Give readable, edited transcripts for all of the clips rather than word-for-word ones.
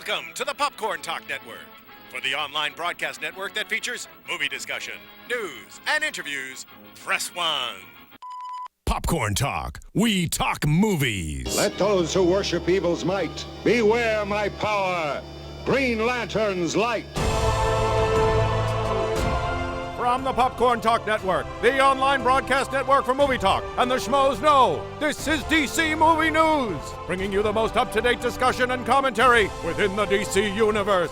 Welcome to the Popcorn Talk Network, for the online broadcast network that features movie discussion, news, and interviews. Press 1. Popcorn Talk. We talk movies. Let those who worship evil's might beware my power. Green Lantern's light. From the Popcorn Talk Network, the online broadcast network for movie talk, and the schmoes know, this is DC Movie News, bringing you the most up-to-date discussion and commentary within the DC universe.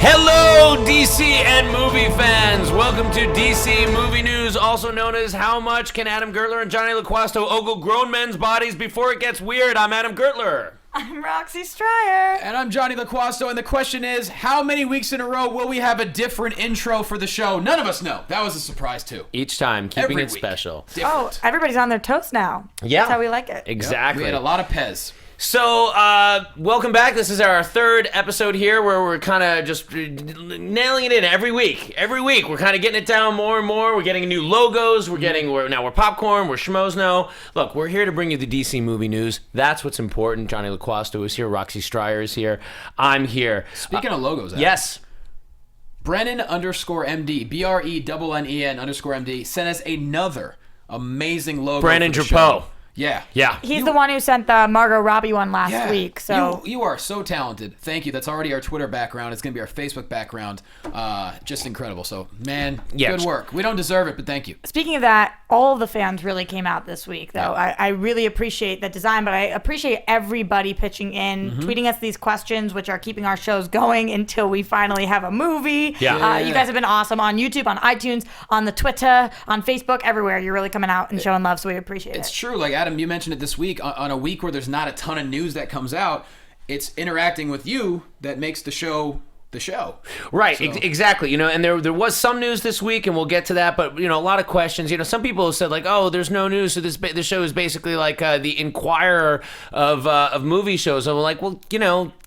Hello, DC and movie fans. Welcome to DC Movie News, also known as How Much Can Adam Gertler and Jonny LaQuasto Ogle Grown Men's Bodies Before It Gets Weird? I'm Adam Gertler. I'm Roxy Stryer. And I'm Jonny LaQuasto, and the question is, how many weeks in a row will we have a different intro for the show? None of us know. That was a surprise, too. Each time, keeping Every it week. special. Different. Oh, everybody's on their toes now. Yeah. That's how we like it. Exactly. We had a lot of Pez. So, welcome back. This is our third episode here where we're kind of just nailing it in every week. Every week, we're kind of getting it down more and more. We're getting new logos. Now we're popcorn. We're schmoes now. Look, we're here to bring you the DC movie news. That's what's important. Jonny LaQuasto is here. Roxy Stryer is here. I'm here. Speaking of logos, Adam, Yes. Brennan_MD, BRENNEN_MD, sent us another amazing logo. Brandon for the Drapeau. show. Yeah. He's the one who sent the Margot Robbie one last week. So you are so talented. Thank you. That's already our Twitter background. It's going to be our Facebook background. Just incredible. So, man, good work. We don't deserve it, but thank you. Speaking of that, all of the fans really came out this week, though. I really appreciate the design, but I appreciate everybody pitching in, tweeting us these questions, which are keeping our shows going until we finally have a movie. You guys have been awesome on YouTube, on iTunes, on the Twitter, on Facebook, everywhere. You're really coming out and showing love, so we appreciate it. It's true. Like, Adam, you mentioned it this week. On a week where there's not a ton of news that comes out, it's interacting with you that makes the show the show. Right, So. exactly. And there was some news this week, and we'll get to that, but, a lot of questions. Some people have said, like, oh, there's no news, so this show is basically like the Inquirer of movie shows. And we're like, well,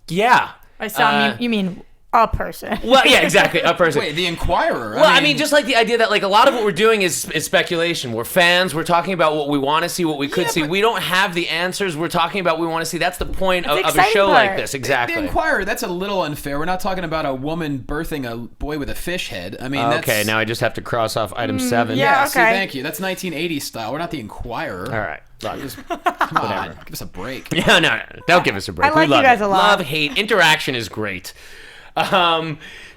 yeah. I saw you mean a person. Well, yeah, exactly, a person. Wait, the Inquirer? Well, I mean, just like the idea that, like, a lot of what we're doing is speculation. We're fans. We're talking about what we want to see, what we could see. We don't have the answers. We're talking about what we want to see. That's the point of a show like this. Exactly. The Inquirer, that's a little unfair. We're not talking about a woman birthing a boy with a fish head. I mean, okay, now I just have to cross off item 7. yeah. See, Okay. thank you. That's 1980s style. We're not the Inquirer. All right. Look. Come on. Give us a break. No. Don't give us a break. I like we love you guys it. a lot. Love, hate, interaction is great.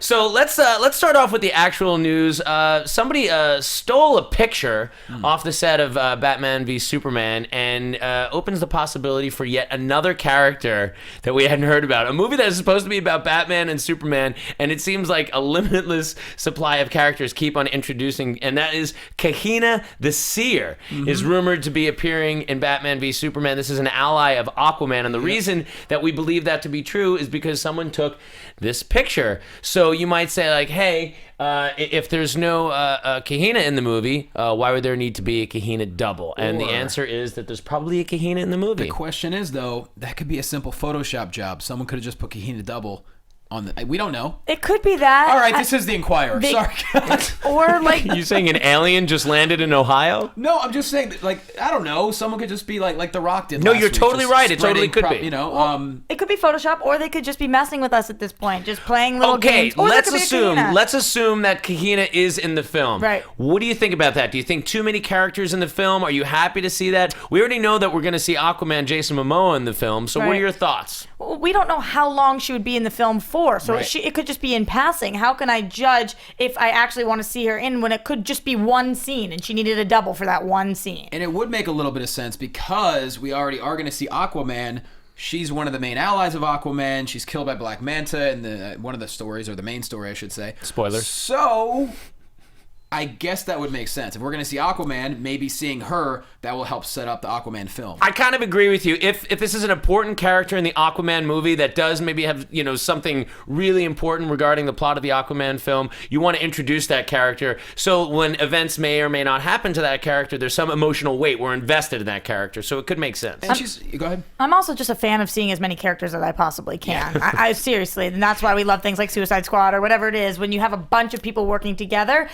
So let's start off with the actual news. Somebody stole a picture off the set of Batman v Superman and opens the possibility for yet another character that we hadn't heard about. A movie that is supposed to be about Batman and Superman, and it seems like a limitless supply of characters keep on introducing, and that is Kahina the Seer is rumored to be appearing in Batman v Superman. This is an ally of Aquaman, and the reason that we believe that to be true is because someone took this picture. So you might say, like, hey, if there's no Kahina in the movie, why would there need to be a Kahina double? And the answer is that there's probably a Kahina in the movie. The question is, though, that could be a simple Photoshop job. Someone could have just put Kahina double on the... We don't know. It could be that. All right, this is the Inquirer. Sorry. Or like... You saying an alien just landed in Ohio? No, I'm just saying, that, like, I don't know. Someone could just be like The Rock did No, last you're week, totally just right. It totally spreading could be. It could be Photoshop, or they could just be messing with us at this point, just playing little games. Or let's there could be a Kahina. assume that Kahina is in the film. Right. What do you think about that? Do you think too many characters in the film? Are you happy to see that? We already know that we're going to see Aquaman, Jason Momoa in the film. So what are Right. your thoughts? Well, we don't know how long she would be in the film for, so Right. it could just be in passing. How can I judge if I actually want to see her in when it could just be one scene and she needed a double for that one scene? And it would make a little bit of sense because we already are going to see Aquaman. She's one of the main allies of Aquaman. She's killed by Black Manta in one of the stories, or the main story, I should say. Spoilers. So I guess that would make sense. If we're going to see Aquaman, maybe seeing her, that will help set up the Aquaman film. I kind of agree with you. If this is an important character in the Aquaman movie that does maybe have, something really important regarding the plot of the Aquaman film, you want to introduce that character. So when events may or may not happen to that character, there's some emotional weight. We're invested in that character. So it could make sense. And go ahead. I'm also just a fan of seeing as many characters as I possibly can. I seriously, and that's why we love things like Suicide Squad or whatever it is. When you have a bunch of people working together,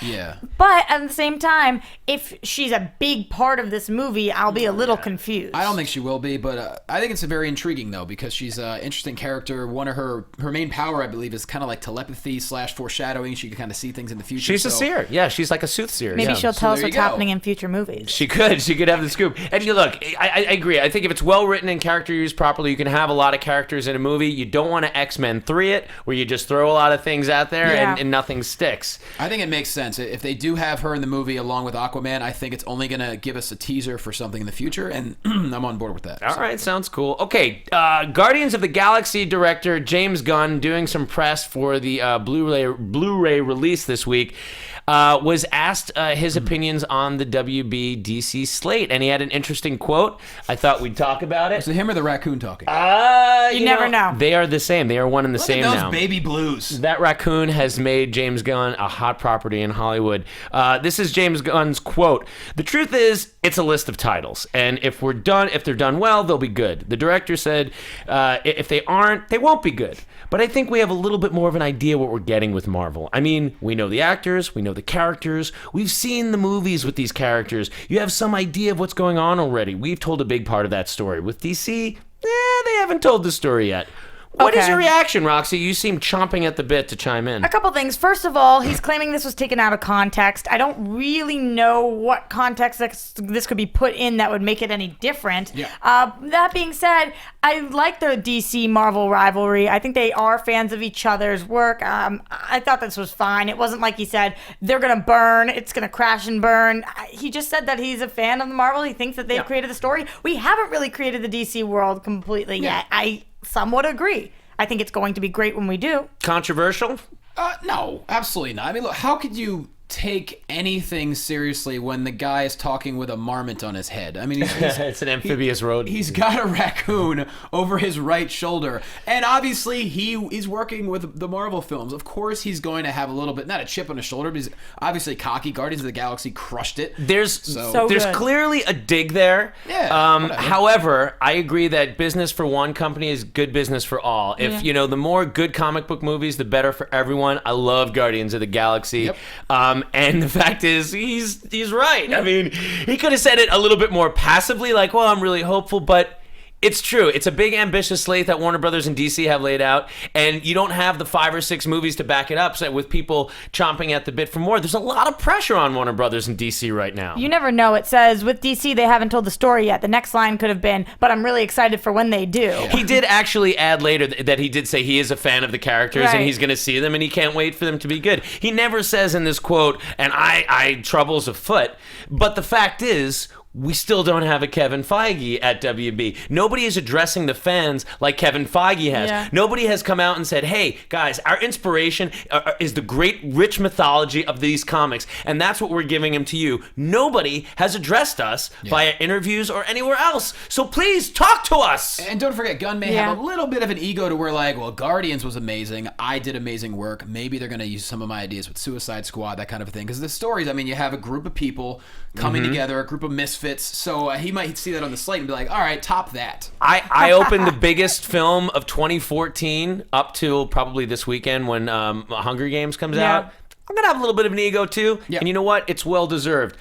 But at the same time, if she's a big part of this movie, I'll be a little confused. I don't think she will be, but I think it's very intriguing though, because she's an interesting character. One of her main power, I believe, is kind of like telepathy / foreshadowing. She can kind of see things in the future. She's a seer. Yeah, she's like a soothsayer. Maybe yeah. she'll tell us there you what's go. happening in future movies. She could have the scoop. And you look, I agree. I think if it's well written and character used properly, you can have a lot of characters in a movie. You don't want to X-Men 3 it, where you just throw a lot of things out there and nothing sticks. I think it makes sense. If they do have her in the movie along with Aquaman, I think it's only going to give us a teaser for something in the future, and I'm on board with that. All right, sounds cool. Okay, Guardians of the Galaxy director James Gunn, doing some press for the Blu-ray release this week, was asked his opinions on the WB DC slate, and he had an interesting quote. I thought we'd talk about it. Is it him or the raccoon talking? You never know. They are the same. They are one and the same Look at now. those baby blues. That raccoon has made James Gunn a hot property in Hollywood. This is James Gunn's quote. "The truth is, it's a list of titles, and if they're done well, they'll be good. The director said, if they aren't, they won't be good. But I think we have a little bit more of an idea what we're getting with Marvel. I mean, we know the actors, we know the characters, we've seen the movies with these characters. You have some idea of what's going on already. We've told a big part of that story. With DC, they haven't told the story yet." What is your reaction, Roxy? You seem chomping at the bit to chime in. A couple things. First of all, he's claiming this was taken out of context. I don't really know what context this could be put in that would make it any different. Yeah. That being said, I like the DC Marvel rivalry. I think they are fans of each other's work. I thought this was fine. It wasn't like he said, they're going to burn, it's going to crash and burn. He just said that he's a fan of the Marvel. He thinks that they've created the story. We haven't really created the DC world completely yet. I somewhat agree. I think it's going to be great when we do. Controversial? No, absolutely not. I mean, look, how could you take anything seriously when the guy is talking with a marmot on his head? I mean, It's an amphibious road. He's got a raccoon over his right shoulder, and obviously he's working with the Marvel films. Of course, he's going to have a little bit, not a chip on his shoulder, but he's obviously cocky. Guardians of the Galaxy crushed it. There's good. clearly a dig there. Yeah, however, I agree that business for one company is good business for all. If the more good comic book movies, the better for everyone. I love Guardians of the Galaxy. Yep. And the fact is, he's right. I mean, he could have said it a little bit more passively, like, well, I'm really hopeful, but it's true. It's a big, ambitious slate that Warner Brothers and DC have laid out, and you don't have the 5 or 6 movies to back it up. So with people chomping at the bit for more, there's a lot of pressure on Warner Brothers and DC right now. You never know. It says, with DC, they haven't told the story yet. The next line could have been, but I'm really excited for when they do. He did actually add later that he did say he is a fan of the characters and Right. he's going to see them and he can't wait for them to be good. He never says in this quote, and I troubles afoot, but the fact is, we still don't have a Kevin Feige at WB. Nobody is addressing the fans like Kevin Feige has. Yeah. Nobody has come out and said, hey, guys, our inspiration is the great rich mythology of these comics, and that's what we're giving them to you. Nobody has addressed us via interviews or anywhere else. So please, talk to us! And don't forget, Gunn may have a little bit of an ego to where, like, well, Guardians was amazing. I did amazing work. Maybe they're going to use some of my ideas with Suicide Squad, that kind of thing. Because the stories, I mean, you have a group of people coming together, a group of misfits. So he might see that on the slate and be like, all right, top that. I opened the biggest film of 2014 up till probably this weekend when Hunger Games comes out. I'm going to have a little bit of an ego too. Yeah. And you know what? It's well deserved.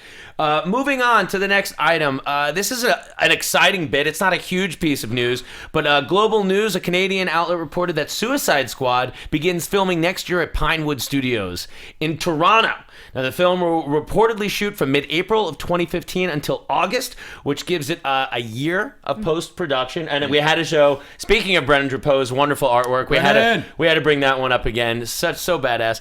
Moving on to the next item. This is an exciting bit. It's not a huge piece of news, but Global News, a Canadian outlet, reported that Suicide Squad begins filming next year at Pinewood Studios in Toronto. Now, the film will reportedly shoot from mid-April of 2015 until August, which gives it a year of post-production. And we had to show, speaking of Brennan Drapeau's wonderful artwork, we had to bring that one up again. So badass.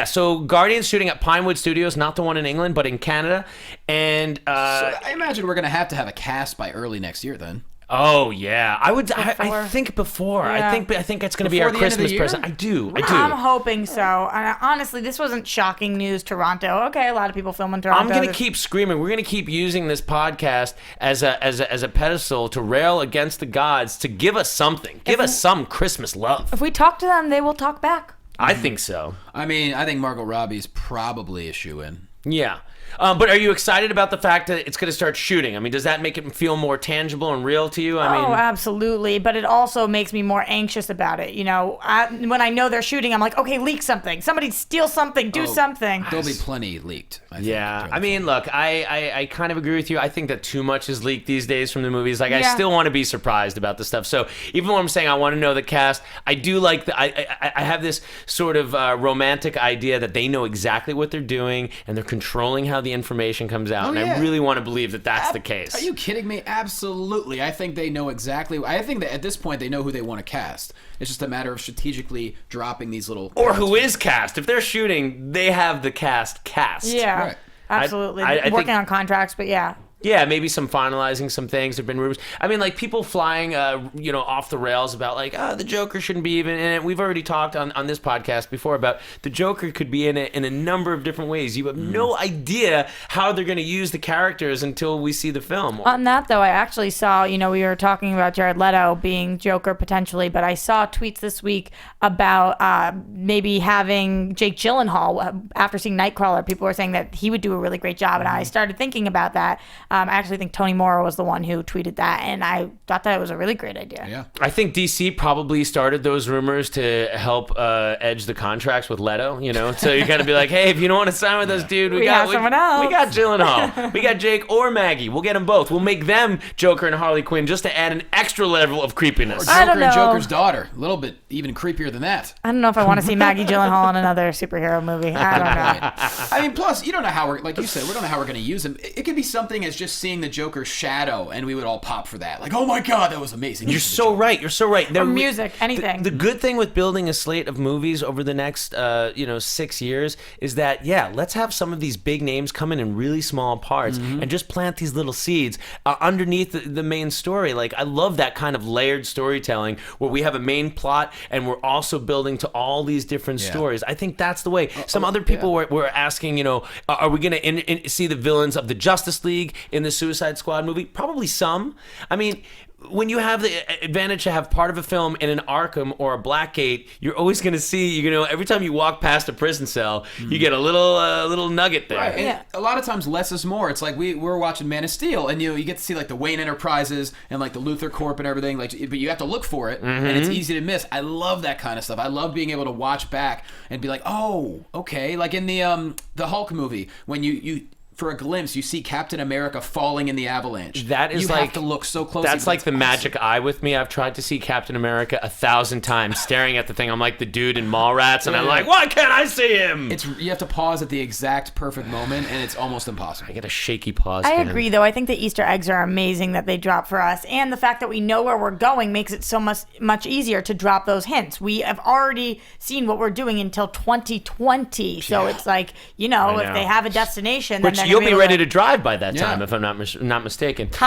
So Guardians shooting at Pinewood Studios, not the one in England, but in Canada. And So I imagine we're going to have a cast by early next year then. oh yeah, I think before. Yeah. I think it's going to be our Before the end of the Christmas year? present. I do. I'm hoping so. And honestly, this wasn't shocking news. Toronto. Okay, a lot of people film in Toronto. I'm going to keep screaming. We're going to keep using this podcast as a pedestal to rail against the gods, to give us something. Give us some Christmas love. If we talk to them, they will talk back. I think so. I mean, I think Margot Robbie's probably a shoo-in. Yeah. But are you excited about the fact that it's going to start shooting? I mean, does that make it feel more tangible and real to you? I mean, absolutely. But it also makes me more anxious about it. You know, when I know they're shooting, I'm like, okay, leak something. Somebody steal something. Do something. There'll be plenty leaked. I think, yeah. I mean, look, I kind of agree with you. I think that too much is leaked these days from the movies. Like, I still want to be surprised about the stuff. So even when I'm saying I want to know the cast, I do like I have this sort of romantic idea that they know exactly what they're doing and they're controlling how the information comes out. I really want to believe that that's the case. Are you kidding me? Absolutely. I think they know exactly. I think that at this point they know who they want to cast. It's just a matter of strategically dropping these little. Or who is cast. If they're shooting, they have the cast. Yeah, right. Absolutely. I Working think, on contracts, but yeah. Yeah, maybe some finalizing some things. There've been rumors. I mean, like people flying, off the rails about like, the Joker shouldn't be even in it. We've already talked on this podcast before about the Joker could be in it in a number of different ways. You have no idea how they're going to use the characters until we see the film. On that, though, I actually saw, we were talking about Jared Leto being Joker potentially, but I saw tweets this week about maybe having Jake Gyllenhaal after seeing Nightcrawler. People were saying that he would do a really great job, and I started thinking about that. I actually think Tony Moore was the one who tweeted that, and I thought that it was a really great idea. Yeah, I think DC probably started those rumors to help edge the contracts with Leto. So you gotta be like, hey, if you don't want to sign with us, dude, we got someone else. We got Gyllenhaal, we got Jake or Maggie. We'll get them both. We'll make them Joker and Harley Quinn just to add an extra level of creepiness. Or Joker and Joker's daughter, a little bit even creepier than that. I don't know if I want to see Maggie Gyllenhaal in another superhero movie. I don't know. I mean, plus you don't know how we're like you said, we don't know how we're gonna use him. It could be something as just seeing the Joker's shadow, and we would all pop for that. Like, oh my god, that was amazing. You're so right. Or music, anything. The good thing with building a slate of movies over the next 6 years is that let's have some of these big names come in really small parts and just plant these little seeds underneath the main story. Like, I love that kind of layered storytelling where we have a main plot and we're also building to all these different stories. I think that's the way. Some other people were asking, are we going to see the villains of the Justice League in the Suicide Squad movie? Probably some. I mean, when you have the advantage to have part of a film in an Arkham or a Blackgate, you're always going to see, every time you walk past a prison cell, you get a little nugget there. Right. Yeah. A lot of times less is more. It's like we're watching Man of Steel, and you get to see like the Wayne Enterprises and like the Luthor Corp and everything, but you have to look for it, and it's easy to miss. I love that kind of stuff. I love being able to watch back and be like, oh, okay. Like in the Hulk movie, when you for a glimpse, you see Captain America falling in the avalanche. That is you have to look so closely. That's like the magic eye with me. I've tried to see Captain America 1,000 times, staring at the thing. I'm like the dude in Mallrats, and I'm like, why can't I see him? You have to pause at the exact perfect moment, and it's almost impossible. I get a shaky pause. I agree, though. I think the Easter eggs are amazing that they drop for us, and the fact that we know where we're going makes it so much easier to drop those hints. We have already seen what we're doing until 2020, so it's like, if they have a destination, then you'll be ready to drive by that time, if I'm not mistaken. Okay, so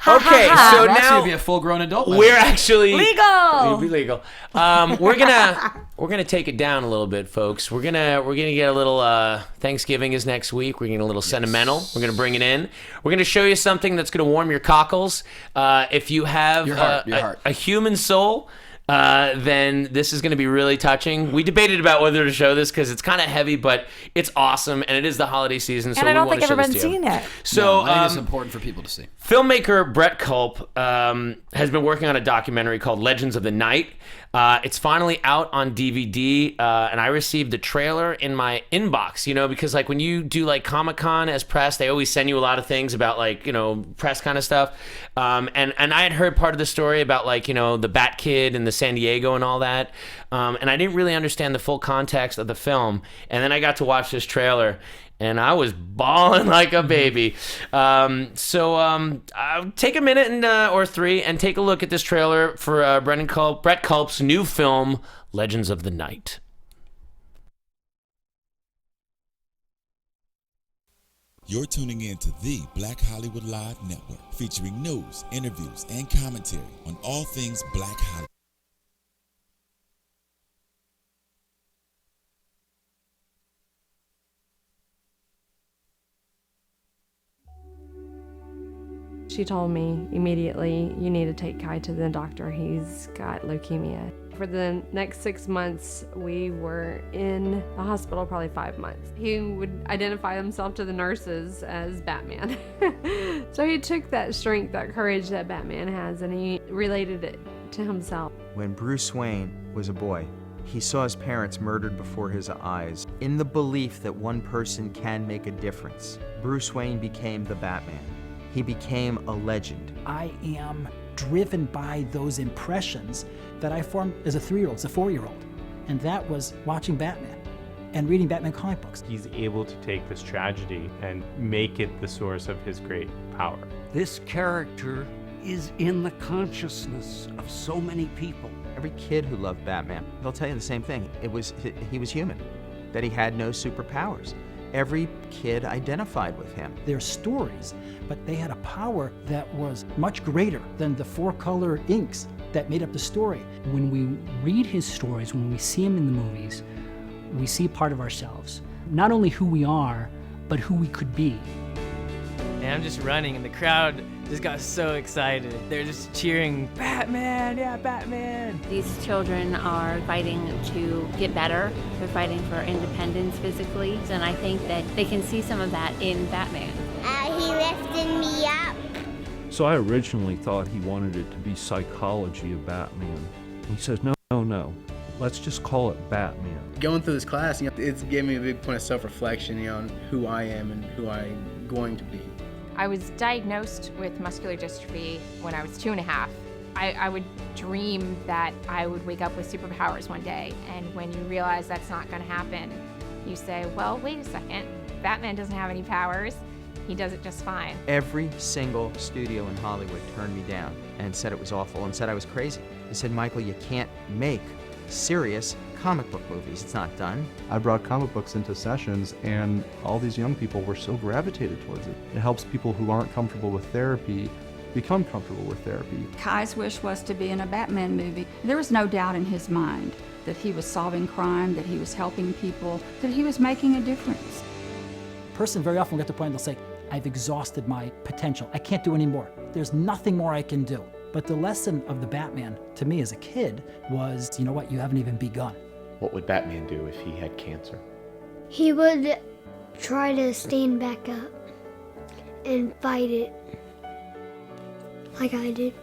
now Roxy will be a full-grown adult. We're actually legal. We'll be legal. We're gonna take it down a little bit, folks. We're gonna get a little. Thanksgiving is next week. We're getting a little sentimental. We're gonna bring it in. We're gonna show you something that's gonna warm your cockles. If you have your heart. A human soul. Then this is going to be really touching. We debated about whether to show this because it's kind of heavy, but it's awesome, and it is the holiday season, so and I don't we want think to show this everyone's to you. seen it. So I think it's important for people to see. Filmmaker Brett Culp has been working on a documentary called Legends of the Night. It's finally out on DVD, and I received the trailer in my inbox, because like when you do like Comic-Con as press, they always send you a lot of things about like, press kind of stuff. And I had heard part of the story about like, the Bat Kid and the San Diego and all that. And I didn't really understand the full context of the film. And then I got to watch this trailer, and I was bawling like a baby. So take a minute or three and take a look at this trailer for Brett Culp's new film, Legends of the Night. You're tuning in to the Black Hollywood Live Network, featuring news, interviews, and commentary on all things Black Hollywood. She told me immediately, you need to take Kai to the doctor. He's got leukemia. for the next 6 months, we were in the hospital probably 5 months. He would identify himself to the nurses as Batman. So he took that strength, that courage that Batman has, and he related it to himself. When Bruce Wayne was a boy, he saw his parents murdered before his eyes. In the belief that one person can make a difference, Bruce Wayne became the Batman. He became a legend. I am driven by those impressions that I formed as a 3-year-old, as a 4-year-old. And that was watching Batman and reading Batman comic books. He's able to take this tragedy and make it the source of his great power. This character is in the consciousness of so many people. Every kid who loved Batman, they'll tell you the same thing. He was human, that he had no superpowers. Every kid identified with him. They're stories, but they had a power that was much greater than the 4-color inks that made up the story. When we read his stories, when we see him in the movies, we see part of ourselves. Not only who we are, but who we could be. And I'm just running, and the crowd just got so excited. They're just cheering, Batman, yeah, Batman. These children are fighting to get better. They're fighting for independence physically, and I think that they can see some of that in Batman. He lifted me up. So I originally thought he wanted it to be psychology of Batman. He says, no, let's just call it Batman. Going through this class, it's gave me a big point of self-reflection, on who I am and who I'm going to be. I was diagnosed with muscular dystrophy when I was 2.5. I would dream that I would wake up with superpowers one day, and when you realize that's not going to happen, you say, well, wait a second, Batman doesn't have any powers. He does it just fine. Every single studio in Hollywood turned me down and said it was awful and said I was crazy. They said, Michael, you can't make serious comic book movies. It's not done. I brought comic books into sessions, and all these young people were so gravitated towards it. It helps people who aren't comfortable with therapy become comfortable with therapy. Kai's wish was to be in a Batman movie. There was no doubt in his mind that he was solving crime, that he was helping people, that he was making a difference. A person very often will get to the point they'll say, I've exhausted my potential. I can't do any more. There's nothing more I can do. But the lesson of the Batman, to me as a kid, was, you know what, you haven't even begun. What would Batman do if he had cancer? He would try to stand back up and fight it like I did.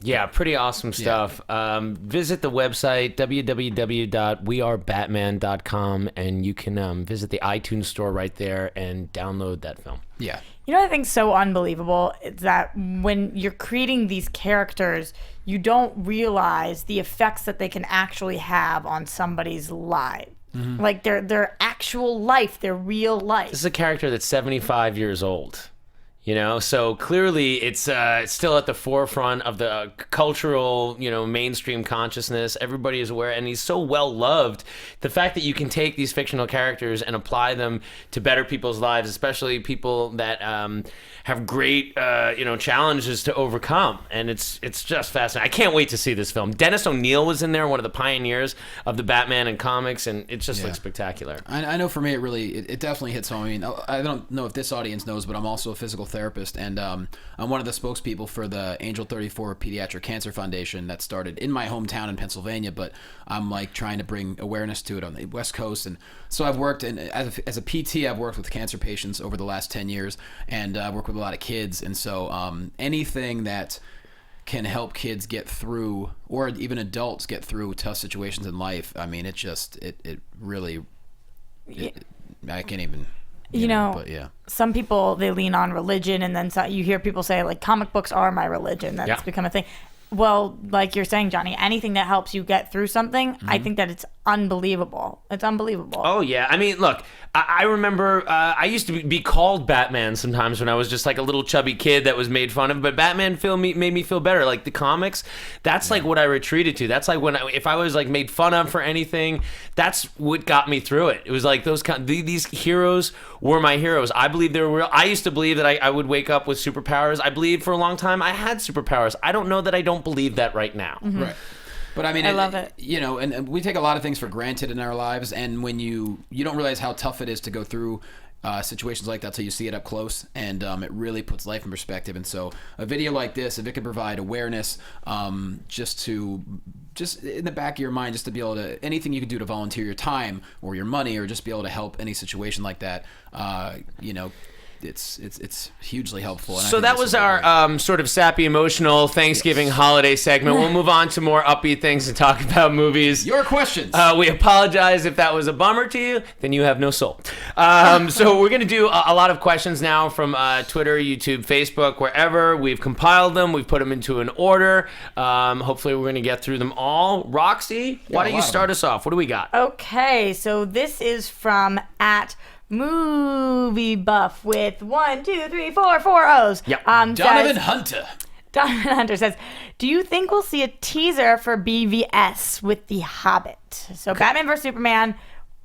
Yeah, pretty awesome stuff. Yeah. Visit the website, www.wearebatman.com, and you can visit the iTunes store right there and download that film. Yeah. You know what I think's so unbelievable is that when you're creating these characters, you don't realize the effects that they can actually have on somebody's life. Mm-hmm. Like their actual life, their real life. This is a character that's 75 years old. You know, so clearly it's still at the forefront of the cultural, mainstream consciousness. Everybody is aware, and he's so well loved. The fact that you can take these fictional characters and apply them to better people's lives, especially people that have great, challenges to overcome, and it's just fascinating. I can't wait to see this film. Dennis O'Neil was in there, one of the pioneers of the Batman and comics, and it just looks spectacular. I know for me, it definitely hits home. I mean, I don't know if this audience knows, but I'm also a physical therapist, and I'm one of the spokespeople for the Angel 34 Pediatric Cancer Foundation that started in my hometown in Pennsylvania, but I'm trying to bring awareness to it on the West Coast. And so I've worked as a PT, I've worked with cancer patients over the last 10 years, and I've worked with a lot of kids. And so anything that can help kids get through, or even adults get through tough situations in life, I mean, it really, I can't even... But yeah. Some people, they lean on religion, and then you hear people say, comic books are my religion. That's become a thing. Well, like you're saying, Johnny, anything that helps you get through something, I think that it's unbelievable. It's unbelievable. Oh, yeah. I mean, look, I remember I used to be called Batman sometimes when I was just a little chubby kid that was made fun of, but Batman made me feel better. Like the comics, that's what I retreated to. That's if I was made fun of for anything, that's what got me through it. It was these heroes were my heroes. I believe they were real. I used to believe that I would wake up with superpowers. I believed for a long time I had superpowers. I don't know that I don't believe that right now. Mm-hmm. Right. But I mean, I love it. You know, and we take a lot of things for granted in our lives, and when you don't realize how tough it is to go through situations like that till you see it up close, and it really puts life in perspective. And so a video like this, if it can provide awareness, just in the back of your mind, just to be able to, anything you can do to volunteer your time or your money, or just be able to help any situation like that, you know, it's hugely helpful. And So that was our sort of sappy, emotional Thanksgiving holiday segment. We'll move on to more upbeat things and talk about movies. Your questions. We apologize if that was a bummer to you. Then you have no soul. So we're going to do a lot of questions now from Twitter, YouTube, Facebook, wherever. We've compiled them. We've put them into an order. Hopefully we're going to get through them all. Roxy, why don't you start us off? What do we got? Okay, so this is from @Movie Buff with 1, 2, 3, 4 O's. Yep. Donovan Hunter. Donovan Hunter says, do you think we'll see a teaser for BVS with The Hobbit? So Batman vs. Superman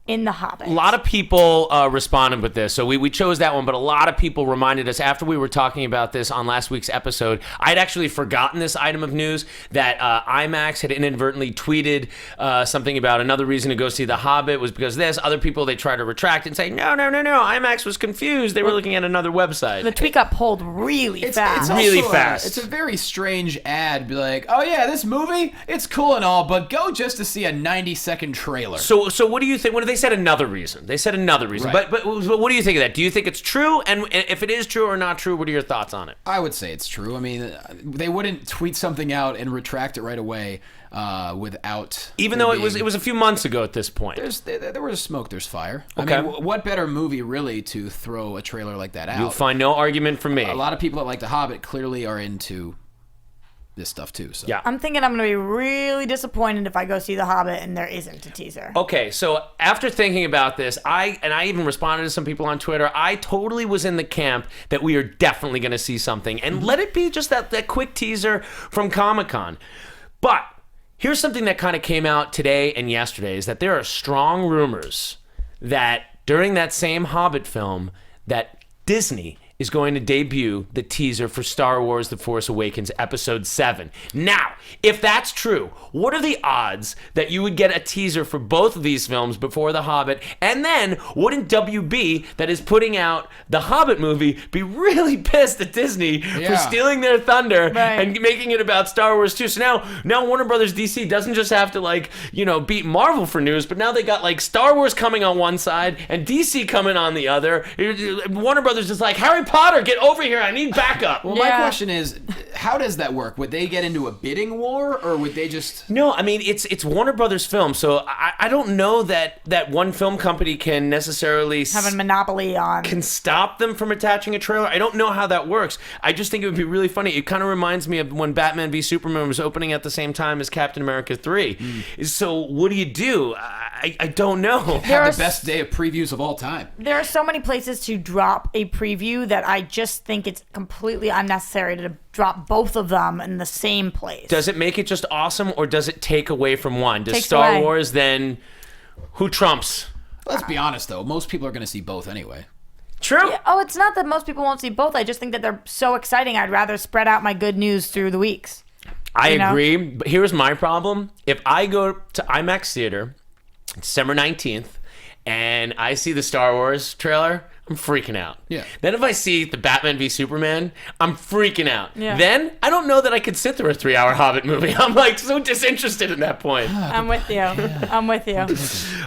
in The Hobbit. A lot of people responded with this, so we chose that one, but a lot of people reminded us after we were talking about this on last week's episode. I'd actually forgotten this item of news, that IMAX had inadvertently tweeted something about another reason to go see The Hobbit was because of this. Other people, they try to retract and say, no, IMAX was confused. They were looking at another website. The tweet got pulled really fast. Really fast. It's a very strange ad. Be like, oh yeah, this movie, it's cool and all, but go just to see a 90-second trailer. So what do you think? What they said another reason. They said another reason. Right. But what do you think of that? Do you think it's true? And if it is true or not true, what are your thoughts on it? I would say it's true. I mean, they wouldn't tweet something out and retract it right away without. Even though it was a few months ago at this point. There was smoke, there's fire. Okay. I mean, what better movie really to throw a trailer like that out? You'll find no argument from me. A lot of people that like The Hobbit clearly are into this stuff too. So yeah, I'm thinking I'm going to be really disappointed if I go see The Hobbit and there isn't a teaser. Okay, so after thinking about this, I even responded to some people on Twitter. I totally was in the camp that we are definitely going to see something, and let it be just that quick teaser from Comic-Con. But here's something that kind of came out today and yesterday, is that there are strong rumors that during that same Hobbit film that Disney is going to debut the teaser for Star Wars The Force Awakens Episode 7. Now, if that's true, what are the odds that you would get a teaser for both of these films before The Hobbit? And then, wouldn't WB, that is putting out the Hobbit movie, be really pissed at Disney for stealing their thunder and making it about Star Wars 2? So now Warner Brothers DC doesn't just have to beat Marvel for news, but now they got Star Wars coming on one side and DC coming on the other. Warner Brothers is like, Harry Potter, get over here, I need backup. Well, my question is, how does that work? Would they get into a bidding war, or would they just... No, I mean, it's Warner Brothers film, so I don't know that one film company can necessarily... have a monopoly on... can stop them from attaching a trailer. I don't know how that works. I just think it would be really funny. It kind of reminds me of when Batman v Superman was opening at the same time as Captain America 3. So what do you do? I don't know. Have the best day of previews of all time. There are so many places to drop a preview that I just think it's completely unnecessary to drop both of them in the same place. Does it make it just awesome, or does it take away from one? Does Takes Star away. Wars then... Who trumps? Let's be honest, though. Most people are going to see both anyway. True. Yeah, it's not that most people won't see both. I just think that they're so exciting. I'd rather spread out my good news through the weeks. I agree, but here's my problem. If I go to IMAX Theater December 19th and I see the Star Wars trailer, I'm freaking out. Yeah. Then if I see the Batman v Superman, I'm freaking out. Yeah. Then I don't know that I could sit through a 3-hour Hobbit movie. I'm so disinterested in that point. I'm with you. I'm with you.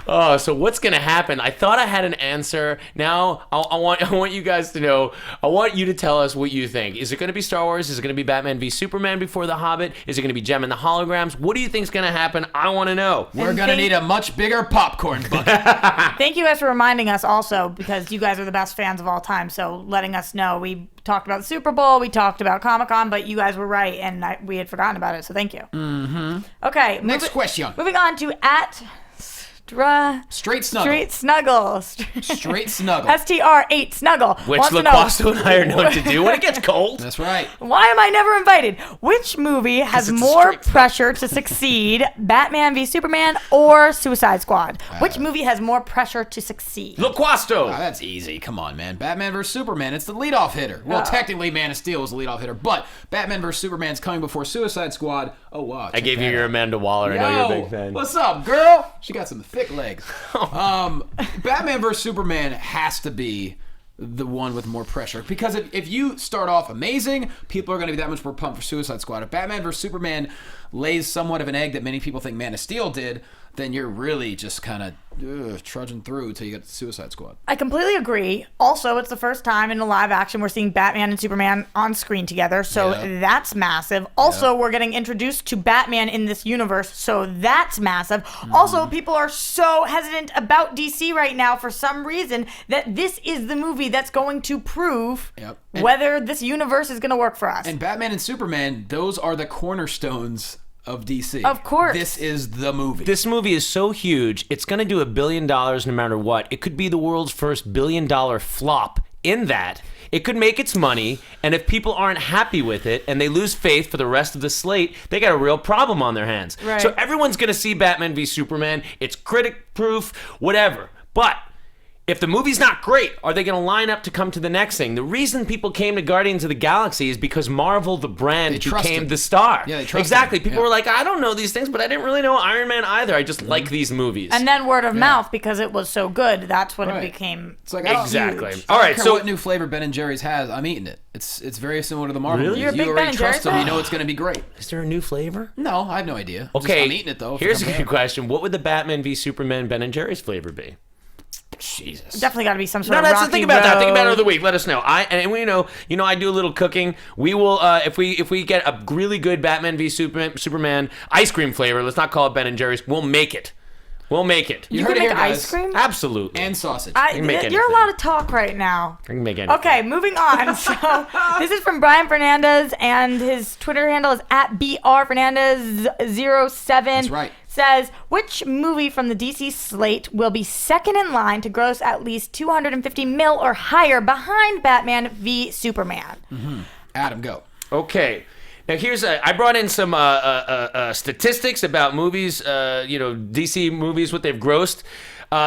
Oh, so what's gonna happen? I thought I had an answer. Now I want you guys to know. I want you to tell us what you think. Is it gonna be Star Wars? Is it gonna be Batman v Superman before The Hobbit? Is it gonna be Gem and the Holograms? What do you think's gonna happen? I want to know. We're gonna need a much bigger popcorn bucket. Thank you guys for reminding us also, because you guys are the best fans of all time. So letting us know. We talked about the Super Bowl, we talked about Comic-Con, but you guys were right, and we had forgotten about it. So thank you. Mm-hmm. Okay. Next question. Moving on to Straight snuggle. Straight snuggle. Straight snuggle. STR8 snuggle. Which wants to know- LaQuasto and I know what to do when it gets cold. That's right. Why am I never invited? Which movie has it's a more straight pressure to succeed, Batman v Superman or Suicide Squad? Which movie has more pressure to succeed? LaQuasto. That's easy. Come on, man. Batman vs. Superman. It's the leadoff hitter. Well, technically, Man of Steel was the leadoff hitter, but Batman vs. Superman's coming before Suicide Squad. Oh, wow. I gave you your Amanda Waller. I know you're a big fan. What's up, girl? She got some thick legs. Batman vs. Superman has to be the one with more pressure, because if you start off amazing, people are going to be that much more pumped for Suicide Squad. If Batman vs. Superman lays somewhat of an egg that many people think Man of Steel did, then you're really just kind of trudging through until you get to Suicide Squad. I completely agree. Also, it's the first time in a live action we're seeing Batman and Superman on screen together, so that's massive. Also, we're getting introduced to Batman in this universe, so that's massive. Also, people are so hesitant about DC right now for some reason that this is the movie that's going to prove whether this universe is going to work for us. And Batman and Superman, those are the cornerstones of DC. Of course. This is the movie. This movie is so huge, it's going to do $1 billion no matter what. It could be the world's first $1 billion flop in that. It could make its money, and if people aren't happy with it and they lose faith for the rest of the slate, they got a real problem on their hands. Right. So everyone's going to see Batman v Superman. It's critic-proof, whatever. But if the movie's not great, are they going to line up to come to the next thing? The reason people came to Guardians of the Galaxy is because Marvel, the brand, became the star. Yeah, they trusted exactly. him. People were like, I don't know these things, but I didn't really know Iron Man either. I just like these movies. And then word of mouth, because it was so good, that's when Right. it became It's like exactly. huge. All I right, don't care so what new flavor Ben and Jerry's has, I'm eating it. It's very similar to the Marvel Really? movies. You're a big You Ben already and trust Jerry's them. You fan? know it's going to be great. Is there a new flavor? No, I have no idea. Okay, I'm eating it though. if it here's a comes good out. question. What would the Batman v Superman Ben and Jerry's flavor be? Jesus. definitely got to be some sort No, of that's Rocky the thing about that. Think about it Road. of the week. Let us know. And we know, I do a little cooking. We will, if we get a really good Batman v Superman ice cream flavor. Let's not call it Ben and Jerry's. We'll make it. We'll make it. You heard can it make here, ice guys. cream? Absolutely. And sausage. I can make You're anything. allowed to talk right now. I can make anything. Okay, moving on. So this is from Brian Fernandez, and his Twitter handle is @BRFernandez07. That's right. Says, which movie from the DC slate will be second in line to gross at least $250 million or higher behind Batman v Superman? Adam, go. Okay. Now here's I brought in some statistics about movies, DC movies, what they've grossed.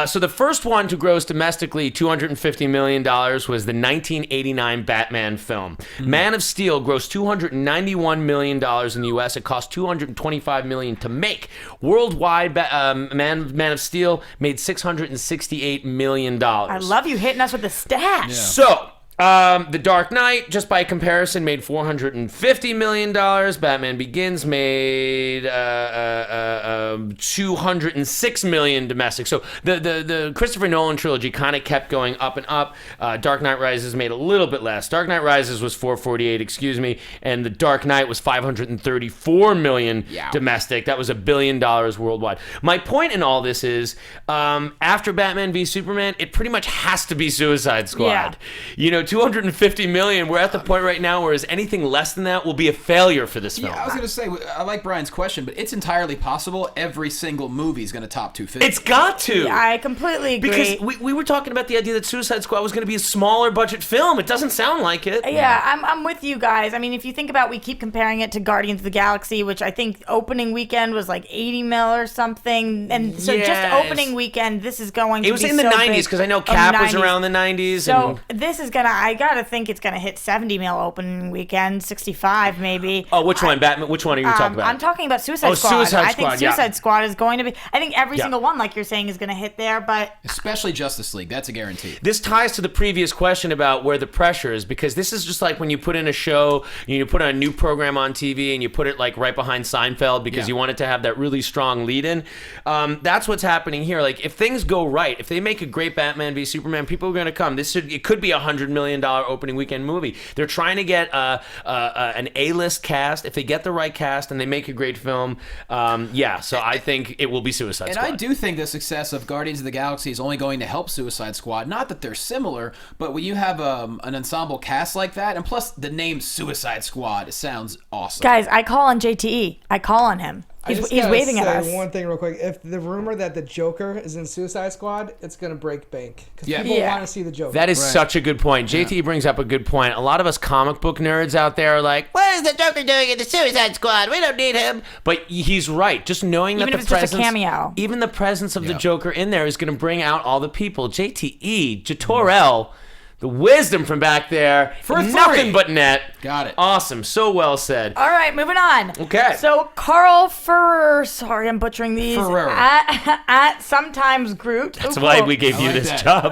So the first one to gross domestically $250 million was the 1989 Batman film. Man of Steel grossed $291 million in the U.S. It cost $225 million to make. Worldwide, Man of Steel made $668 million. I love you hitting us with the stats. So, The Dark Knight, just by comparison, made $450 million. Batman Begins made $206 million domestic. So the Christopher Nolan trilogy kind of kept going up and up. Dark Knight Rises made a little bit less. Dark Knight Rises was $448, and The Dark Knight was $534 million domestic. That was $1 billion worldwide. My point in all this is, after Batman v Superman, it pretty much has to be Suicide Squad. Yeah. 250 million. We're at the point right now where anything less than that will be a failure for this film. Yeah, I was going to say, I like Brian's question, but it's entirely possible every single movie is going to top 250. It's got to. Yeah, I completely agree. Because we were talking about the idea that Suicide Squad was going to be a smaller budget film. It doesn't sound like it. Yeah, I'm with you guys. I mean, if you think about, we keep comparing it to Guardians of the Galaxy, which I think opening weekend was like 80 mil or something. And so just opening weekend, this is going to be It was in the so 90s big. because I know Oh, Cap was 90s. around the 90s. So this is gonna, I gotta think it's gonna hit 70 mil opening weekend, 65 maybe. Oh, which one? Batman? Which one are you talking about? I'm talking about Suicide Squad. Suicide I think Squad, yeah. Suicide Squad is going to be, I think every Yeah. single one, like you're saying, is gonna hit there, but Especially Justice League. That's a guarantee. This ties to the previous question about where the pressure is, because this is just like when you put in a show, you put a new program on TV and you put it like right behind Seinfeld because you want it to have that really strong lead in. That's what's happening here. Like if things go right, if they make a great Batman v Superman, people are going to come. It could be $100 million opening weekend movie. They're trying to get an A-list cast. If they get the right cast and they make a great film, so I think it will be Suicide Squad. And I do think the success of Guardians of the Galaxy is only going to help Suicide Squad. Not that they're similar, but when you have an ensemble cast like that, and plus the name Suicide Squad sounds awesome. guys, I call on JTE. I call on him. He's waving at us. One thing real quick. If the rumor that the Joker is in Suicide Squad, it's going to break bank. Because Yeah. people want to see the Joker. That is such a good point. JT brings up a good point. A lot of us comic book nerds out there are like, what is the Joker doing in the Suicide Squad? We don't need him. But he's right. Just knowing Even that if the it's just a presence, cameo. even the presence of the Joker in there is going to bring out all the people. JTE, Jatorel, the wisdom from back there. For nothing three. but net. Got it. Awesome. So well said. All right, moving on. Okay. So Carl Ferrer, sorry, I'm butchering these. Ferrer. At Sometimes Groot. That's why we gave you this job.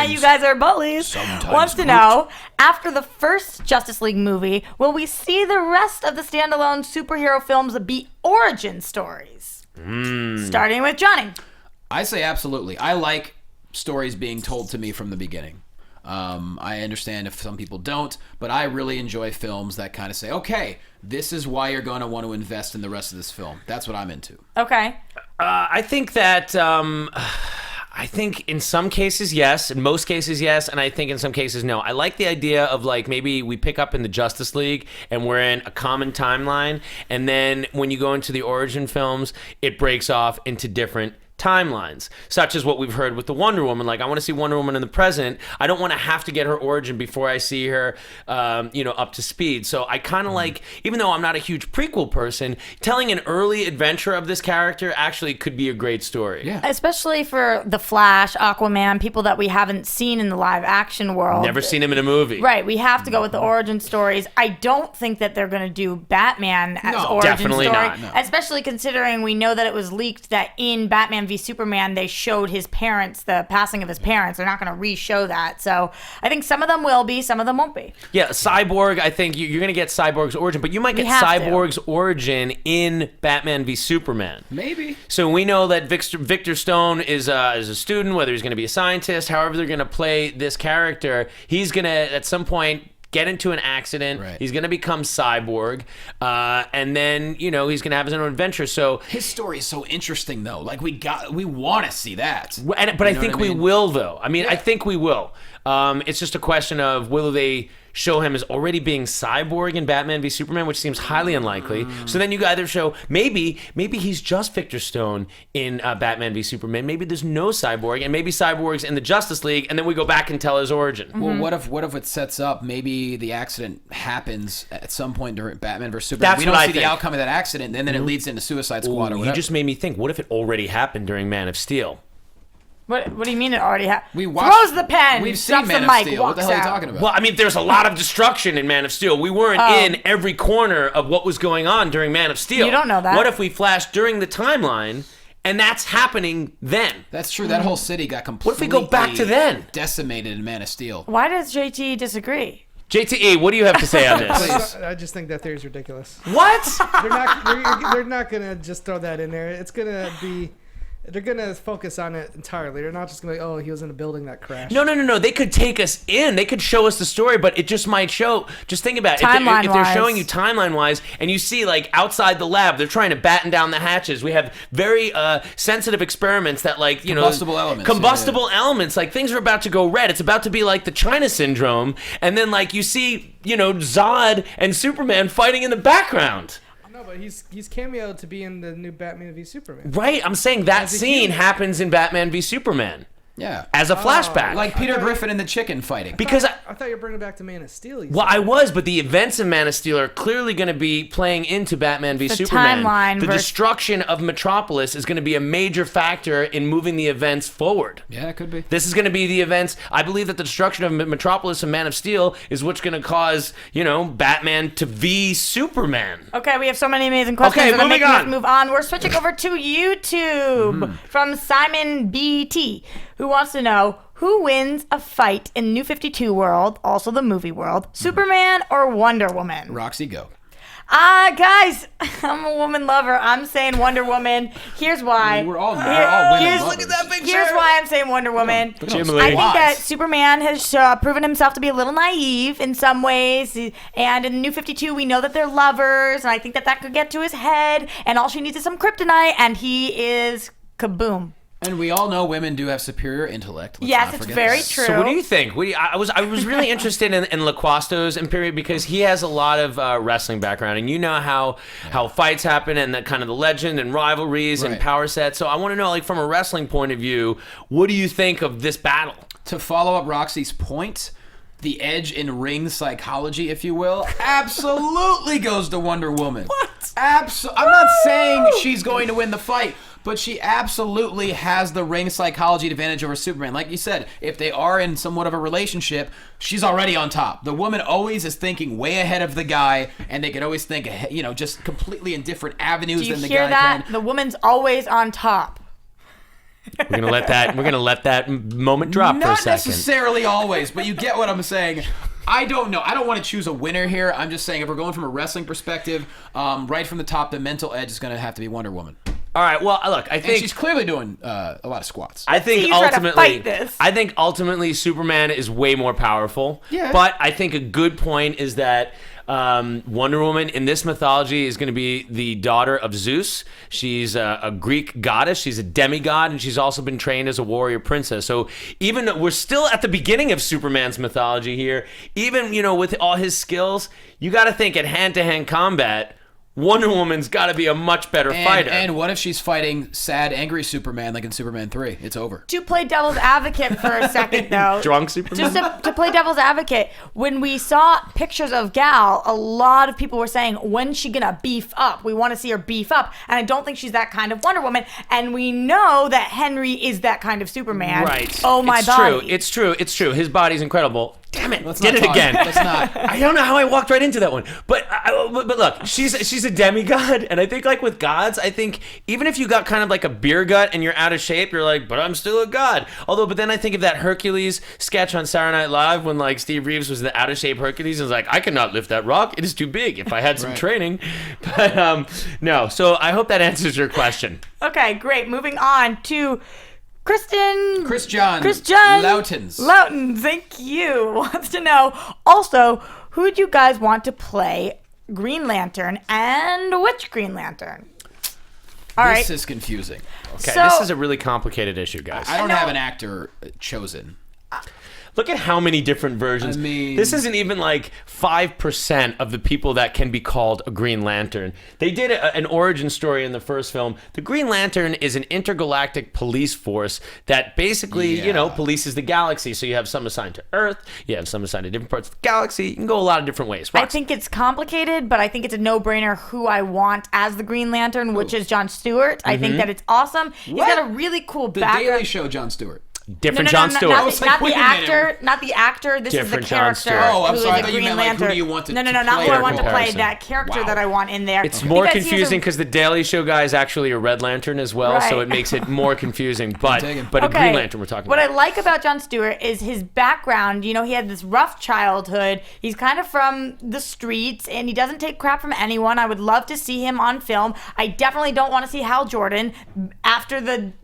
You guys are bullies. Wants to know, after the first Justice League movie, will we see the rest of the standalone superhero films be origin stories? Starting with Jonny. I say absolutely. I like stories being told to me from the beginning. I understand if some people don't, but I really enjoy films that kind of say, okay, this is why you're going to want to invest in the rest of this film. That's what I'm into. Okay. I think that I think in some cases yes, in most cases yes, and I think in some cases no. I like the idea of like maybe we pick up in the Justice League and we're in a common timeline, and then when you go into the origin films, it breaks off into different timelines, such as what we've heard with the Wonder Woman. Like, I want to see Wonder Woman in the present. I don't want to have to get her origin before I see her, up to speed. So I kind of like, even though I'm not a huge prequel person, telling an early adventure of this character actually could be a great story. Yeah. Especially for The Flash, Aquaman, people that we haven't seen in the live action world. Never seen him in a movie. Right, we have to go with the origin stories. I don't think that they're going to do Batman as origin definitely story, not, no. especially considering we know that it was leaked that in Batman v Superman they showed his parents, the passing of his parents. They're not going to re-show that. So I think some of them will be, some of them won't be. Yeah, Cyborg, I think you're going to get Cyborg's origin, but you might get Cyborg's origin in Batman v Superman. Maybe. So we know that Victor Stone is a student, whether he's going to be a scientist, however they're going to play this character, he's going to, at some point, get into an accident. Right. He's going to become Cyborg, and then he's going to have his own adventure. So his story is so interesting, though. Like we want to see that. But I think we will, though. I mean, I think we will. It's just a question of will they show him as already being Cyborg in Batman v Superman, which seems highly unlikely. So then you either show maybe he's just Victor Stone in Batman v Superman. Maybe there's no Cyborg, and maybe Cyborg's in the Justice League, and then we go back and tell his origin. Well, what if it sets up maybe the accident happens at some point during Batman vs Superman? That's we don't what I see the think. outcome of that accident, and then it leads into Suicide Squad or whatever. You just made me think. What if it already happened during Man of Steel? What do you mean it already happened? We watched, throws the pen. We've seen drops Man the of mic, Steel. What the hell are you walks talking out. about? Well, I mean, there's a lot of destruction in Man of Steel. We weren't in every corner of what was going on during Man of Steel. You don't know that. What if we flashed during the timeline, and that's happening then? That's true. That whole city got completely What if we go back to then? decimated in Man of Steel. Why does JT disagree? JTE, what do you have to say on this? I just think that theory's ridiculous. What? They're not gonna just throw that in there. It's gonna be. They're gonna focus on it entirely. They're not just gonna be, oh, he was in a building that crashed. No. They could take us in. They could show us the story, but it just might show. Just think about it. If they're showing you timeline-wise, and you see like outside the lab, they're trying to batten down the hatches. We have very sensitive experiments that Combustible elements. Combustible elements. Like things are about to go red. It's about to be like the China syndrome, and then like you see Zod and Superman fighting in the background. No, but he's cameoed to be in the new Batman v Superman. Right, I'm saying that scene happens in Batman v Superman. Yeah. As a flashback. Like Peter Griffin and the chicken fighting. Because I thought you were bringing it back to Man of Steel. Well, I was, but the events of Man of Steel are clearly going to be playing into Batman v Superman. Timeline the destruction of Metropolis is going to be a major factor in moving the events forward. Yeah, it could be. This is going to be the events. I believe that the destruction of Metropolis and Man of Steel is what's going to cause, Batman to v Superman. Okay, we have so many amazing questions. Okay, that are moving making us on. move on. We're switching over to YouTube from Simon BT, who wants to know who wins a fight in New 52 world, also the movie world, Superman or Wonder Woman? Roxy, go. Guys, I'm a woman lover. I'm saying Wonder Woman. Here's why. We're all women Look at that picture. Here's why I'm saying Wonder Woman. I think that Superman has proven himself to be a little naive in some ways. And in New 52, we know that they're lovers. And I think that could get to his head. And all she needs is some kryptonite. And he is kaboom. And we all know women do have superior intellect. Let's Yes, not it's forget very that. true. So what do you think? I was really interested in Laquasto's Imperium because he has a lot of wrestling background, and you know how fights happen and that kind of the legend and rivalries and power sets. So I want to know, like, from a wrestling point of view, what do you think of this battle? To follow up Roxy's point, the edge in ring psychology, if you will, absolutely goes to Wonder Woman. What? I'm not saying she's going to win the fight, but she absolutely has the ring psychology advantage over Superman. Like you said, if they are in somewhat of a relationship, she's already on top. The woman always is thinking way ahead of the guy, and they can always think, just completely in different avenues than the guy Do you hear that? can. The woman's always on top. We're gonna let that moment drop for a second. Not necessarily always, but you get what I'm saying. I don't know. I don't want to choose a winner here. I'm just saying if we're going from a wrestling perspective, right from the top, the mental edge is going to have to be Wonder Woman. All right. Well, look, I think she's clearly doing a lot of squats. I think ultimately Superman is way more powerful. Yeah. But I think a good point is that Wonder Woman in this mythology is going to be the daughter of Zeus. She's a Greek goddess. She's a demigod, and she's also been trained as a warrior princess. So even though we're still at the beginning of Superman's mythology here, even with all his skills, you got to think at hand-to-hand combat, Wonder Woman's got to be a much better fighter. And what if she's fighting sad, angry Superman like in Superman 3? It's over. To play devil's advocate for a second, though. Drunk Superman? Just to play devil's advocate, when we saw pictures of Gal, a lot of people were saying, when's she going to beef up? We want to see her beef up. And I don't think she's that kind of Wonder Woman. And we know that Henry is that kind of Superman. Right. Oh, my body. It's true. His body's incredible. Damn it! Let's did not it talk. again. Let's not. I don't know how I walked right into that one, but look, she's a demigod, and I think like with gods, I think even if you got kind of like a beer gut and you're out of shape, you're like, but I'm still a god. But then I think of that Hercules sketch on Saturday Night Live when like Steve Reeves was the out of shape Hercules and was like, I cannot lift that rock; it is too big. If I had some training, but no. So I hope that answers your question. Okay, great. Moving on to Chris John Loutons, thank you. Wants to know also, who'd you guys want to play Green Lantern and which Green Lantern? This is confusing. Okay, this is a really complicated issue, guys. I don't have an actor chosen. Look at how many different versions. I mean, this isn't even like 5% of the people that can be called a Green Lantern. They did an origin story in the first film. The Green Lantern is an intergalactic police force that basically, polices the galaxy. So you have some assigned to Earth, you have some assigned to different parts of the galaxy. You can go a lot of different ways. I think it's complicated, but I think it's a no-brainer who I want as the Green Lantern, which is Jon Stewart. I think that it's awesome. He's got a really cool background. The Daily Show, Jon Stewart. Different Jon Stewart. Not the actor. This is the character. Oh, I'm who sorry. I is thought a you Green meant like, Lantern. who do you want to not play who I want to play. comparison. That character that I want in there. It's more Because confusing because the Daily Show guy is actually a Red Lantern as well, so it makes it more confusing. But a Green Lantern we're talking What about. I like about Jon Stewart is his background. He had this rough childhood. He's kind of from the streets, and he doesn't take crap from anyone. I would love to see him on film. I definitely don't want to see Hal Jordan after the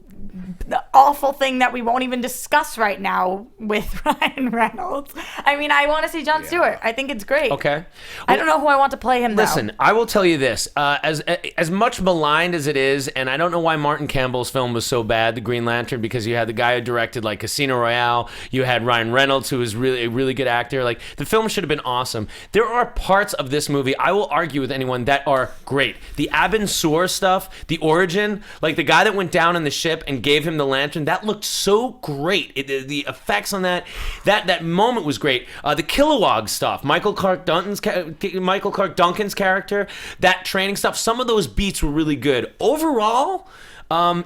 awful thing that we won't even discuss right now with Ryan Reynolds. I mean, I want to see Jon Stewart. I think it's great. Okay. I don't know who I want to play him, though. Listen, I will tell you this. As much maligned as it is, and I don't know why Martin Campbell's film was so bad, The Green Lantern, because you had the guy who directed like Casino Royale, you had Ryan Reynolds, who was really a really good actor. Like, the film should have been awesome. There are parts of this movie, I will argue with anyone, that are great. The Abin Sur stuff, the origin, like the guy that went down in the ship and gave him the lantern, that looked so great. The effects on that moment was great. The Kilowog stuff, Michael Clark Duncan's character, that training stuff, some of those beats were really good. Overall,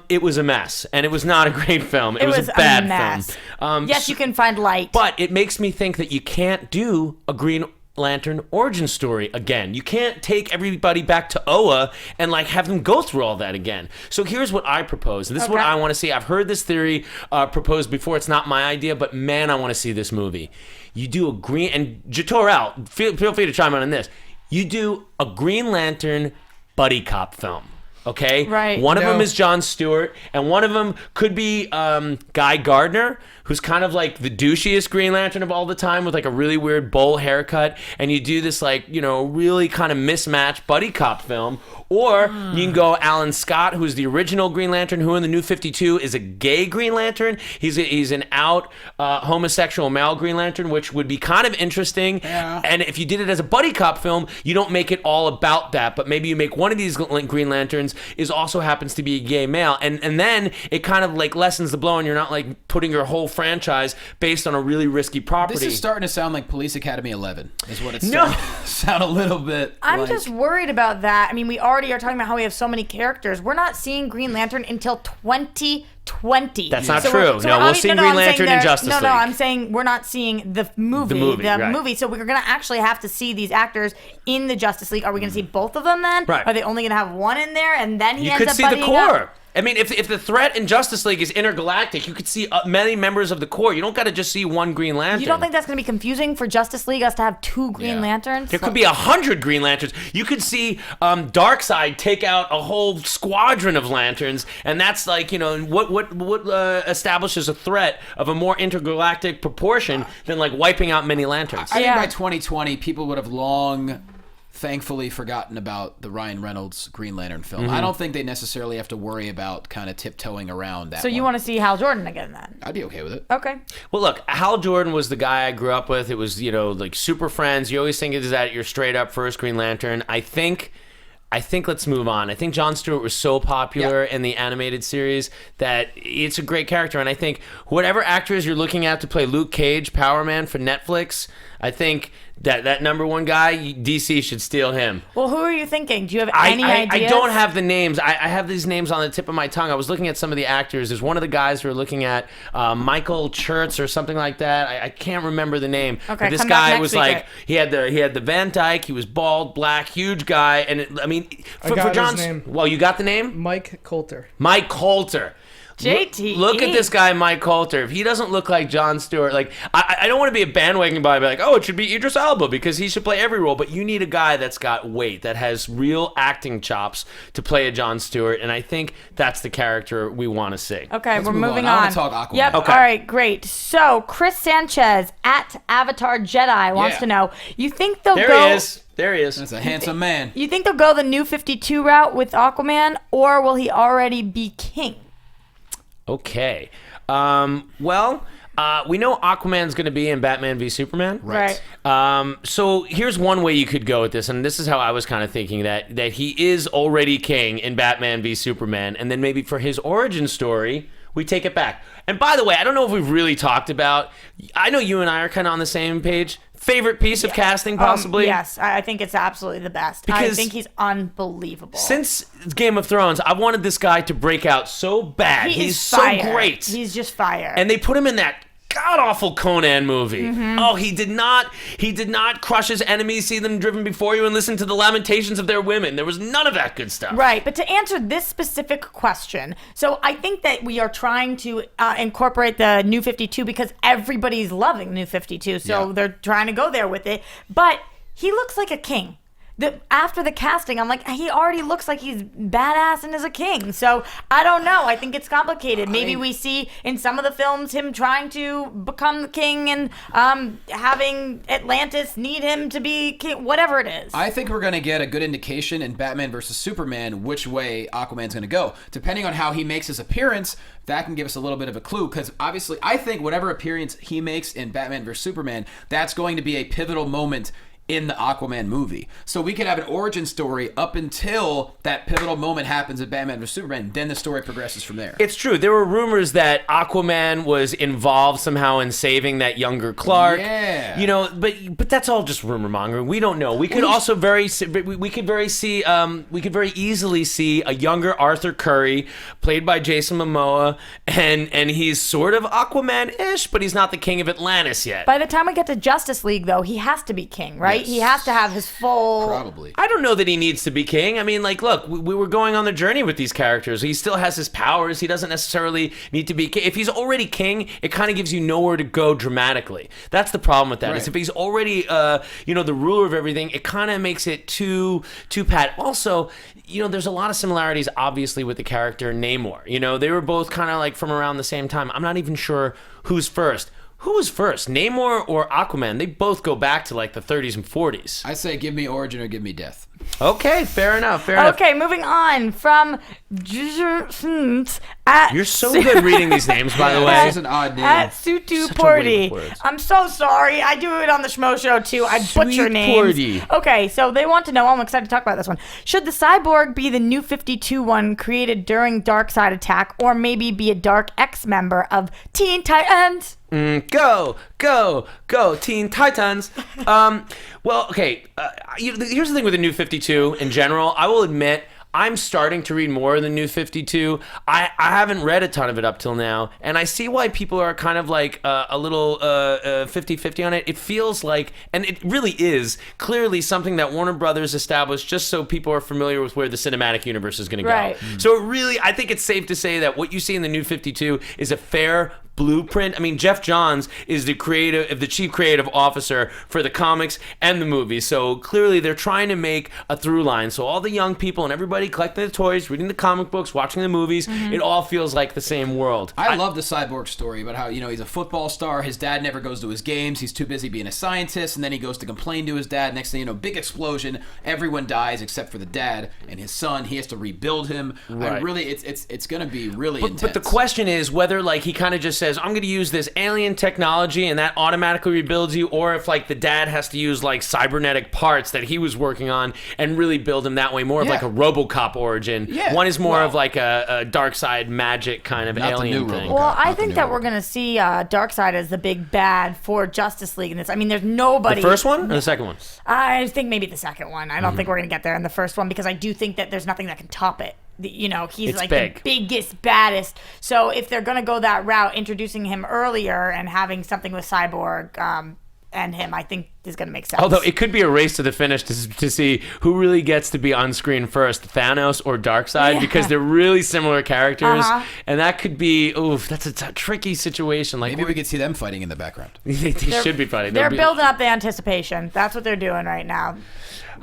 it was a mess, and it was not a great film. It was a bad mess. film. Yes, you can find light. But it makes me think that you can't do a Green Lantern origin story again. You can't take everybody back to Oa and like have them go through all that again. So here's what I propose. This is what I want to see. I've heard this theory proposed before. It's not my idea, but man, I want to see this movie. You do a Green, and Jatorel, feel free to chime in on this. You do a Green Lantern buddy cop film. Okay, Right. One of No. them is Jon Stewart, and one of them could be Guy Gardner, who's kind of like the douchiest Green Lantern of all the time, with like a really weird bowl haircut. And you do this like really kind of mismatched buddy cop film, or you can go Alan Scott, who's the original Green Lantern, who in the New 52 is a gay Green Lantern. He's an out homosexual male Green Lantern, which would be kind of interesting. Yeah. And if you did it as a buddy cop film, you don't make it all about that, but maybe you make one of these Green Lanterns is also happens to be a gay male, and then it kind of like lessens the blow, and you're not like putting your whole franchise based on a really risky property. This is starting to sound like Police Academy 11, is what it's starting to sound a little bit I'm like. just worried about that. I mean, we already are talking about how we have so many characters. We're not seeing Green Lantern until 2020. That's not true. No, we'll see Green I'm saying Lantern in there- Justice No, League. I'm saying we're not seeing the movie. Right. So we're going to actually have to see these actors in the Justice League. Are we going to see both of them then? Right. Are they only going to have one in there and then he You ends could up see the buddying core. up? I mean, if the threat in Justice League is intergalactic, you could see many members of the core. You don't got to just see one Green Lantern. You don't think that's going to be confusing for Justice League, us to have two Green Lanterns? There could be 100 Green Lanterns. You could see Darkseid take out a whole squadron of lanterns, and that's like what establishes a threat of a more intergalactic proportion than like wiping out many lanterns. I think by 2020, people would have long, thankfully, forgotten about the Ryan Reynolds Green Lantern film. Mhm. I don't think they necessarily have to worry about kind of tiptoeing around that. So you want to see Hal Jordan again then? I'd be okay with it. Okay. Well, look, Hal Jordan was the guy I grew up with. It was, like Super Friends. You always think it is that your straight up first Green Lantern. I think let's move on. I think Jon Stewart was so popular in the animated series that it's a great character. And I think whatever actors you're looking at to play Luke Cage, Power Man for Netflix, I think that number one guy, DC should steal him. Well, who are you thinking? Do you have any ideas? I don't have the names. I have these names on the tip of my tongue. I was looking at some of the actors. There's one of the guys we were looking at, Michael Church or something like that. I can't remember the name. Okay, but this come back guy next was week, like Rick. he had the Van Dyke. He was bald, black, huge guy. And I got for his John's name. well, you got the name? Mike Coulter. Mike Coulter. JT. Look at this guy, Mike Coulter. If he doesn't look like Jon Stewart, like I don't want to be a bandwagon guy, be like, oh, it should be Idris Elba because he should play every role. But you need a guy that's got weight, that has real acting chops to play a Jon Stewart, and I think that's the character we want to see. Okay, Let's we're move moving on. I on. wanna talk Aquaman. Yep. Okay. All right, great. So Chris Sanchez at Avatar Jedi wants Yeah. to know: you think they'll There go? he is. There he is. That's a handsome man. You think they'll go the New 52 route with Aquaman, or will he already be king? Okay. We know Aquaman's going to be in Batman v Superman. Right. So here's one way you could go with this, and this is how I was kind of thinking that he is already king in Batman v Superman, and then maybe for his origin story, we take it back. And by the way, I don't know if we've really talked about, I know you and I are kind of on the same page. Favorite piece of casting, possibly? Yes, I think it's absolutely the best. I Because think he's unbelievable. Since Game of Thrones, I wanted this guy to break out so bad. He He's is so fire. great. He's just fire. And they put him in that god-awful Conan movie. Mhm. Oh, he did not crush his enemies, see them driven before you, and listen to the lamentations of their women. There was none of that good stuff. Right, but to answer this specific question, so I think that we are trying to incorporate the New 52 because everybody's loving New 52, so they're trying to go there with it. But he looks like a king. After the casting, I'm like, he already looks like he's badass and is a king. So I don't know. I think it's complicated. Maybe we see in some of the films him trying to become the king and having Atlantis need him to be king, whatever it is. I think we're going to get a good indication in Batman vs. Superman which way Aquaman's going to go. Depending on how he makes his appearance, that can give us a little bit of a clue. Because obviously, I think whatever appearance he makes in Batman vs. Superman, that's going to be a pivotal moment in the Aquaman movie. So we could have an origin story up until that pivotal moment happens in Batman vs. Superman. Then the story progresses from there. It's true. There were rumors that Aquaman was involved somehow in saving that younger Clark. Yeah. But that's all just rumor mongering. We don't know. We could also very easily see a younger Arthur Curry played by Jason Momoa, and he's sort of Aquaman-ish, but he's not the king of Atlantis yet. By the time we get to Justice League, though, he has to be king, right? right? He has to have his full. Probably. I don't know that he needs to be king. I mean, like, look, we were going on the journey with these characters. He still has his powers. He doesn't necessarily need to be king. If he's already king, it kind of gives you nowhere to go dramatically. That's the problem with that. Right. Is if he's already, the ruler of everything, it kind of makes it too pat. Also, there's a lot of similarities, obviously, with the character Namor. They were both kind of like from around the same time. I'm not even sure who's first. Who was first, Namor or Aquaman? They both go back to like the 30s and 40s. I say give me origin or give me death. Okay, fair enough. Okay, moving on from at You're so good reading these names, by the way. This is an odd name. At Sutu Porty. I'm so sorry. I do it on the Schmo Show too. I butcher names. Porty. Okay, so they want to know. I'm excited to talk about this one. Should the Cyborg be the New 52 one created during Darkseid attack, or maybe be a Dark X member of Teen Titans? Go, Teen Titans. Well, okay. Here's the thing with the New 52 in general. I will admit, I'm starting to read more of the New 52. I haven't read a ton of it up till now, and I see why people are kind of like a little 50-50 on it. It feels like, and it really is, clearly something that Warner Brothers established just so people are familiar with where the cinematic universe is going to go. Right. So it really, I think it's safe to say that what you see in the New 52 is a fair blueprint. I mean, Jeff Johns is the chief creative officer for the comics and the movies. So clearly they're trying to make a through line. So all the young people and everybody collecting the toys, reading the comic books, watching the movies, it all feels like the same world. I love the Cyborg story about how, he's a football star. His dad never goes to his games. He's too busy being a scientist. And then he goes to complain to his dad. Next thing you know, big explosion. Everyone dies except for the dad and his son. He has to rebuild him. Right. It's going to be really intense. But the question is whether like he kind of just says, I'm going to use this alien technology and that automatically rebuilds you, or if like the dad has to use like cybernetic parts that he was working on and really build him that way, more of like a RoboCop origin. Yeah. One is more of like a dark side magic kind of alien thing. Well, I think that we're going to see Darkseid as the big bad for Justice League in this. I mean, there's nobody. The first one or the second one? I think maybe the second one. I don't think we're going to get there in the first one because I do think that there's nothing that can top it. He's it's like big. The biggest, baddest. So if they're going to go that route, introducing him earlier and having something with Cyborg and him, I think is going to make sense. Although it could be a race to the finish to see who really gets to be on screen first, Thanos or Darkseid, because they're really similar characters, and that could be that's a tricky situation. Like maybe we could see them fighting in the background. they should be fighting. They're building up the anticipation. That's what they're doing right now.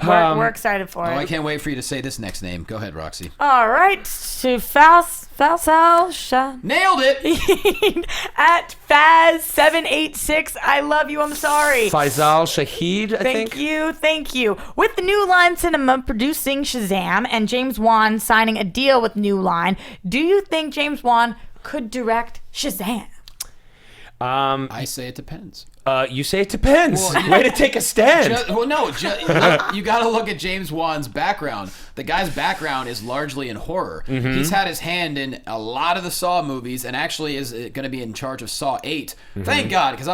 We're excited for it. I can't wait for you to say this next name. Go ahead, Roxy. All right, to Faisal nailed it at Faz786. I love you. I'm sorry. Faisal Shahid, I think. Thank you. With the New Line Cinema producing Shazam and James Wan signing a deal with New Line, do you think James Wan could direct Shazam? I say it depends. You say it depends. Well, way to take a stand. You got to look at James Wan's background. The guy's background is largely in horror. He's had his hand in a lot of the Saw movies, and actually is going to be in charge of Saw 8. Thank God, because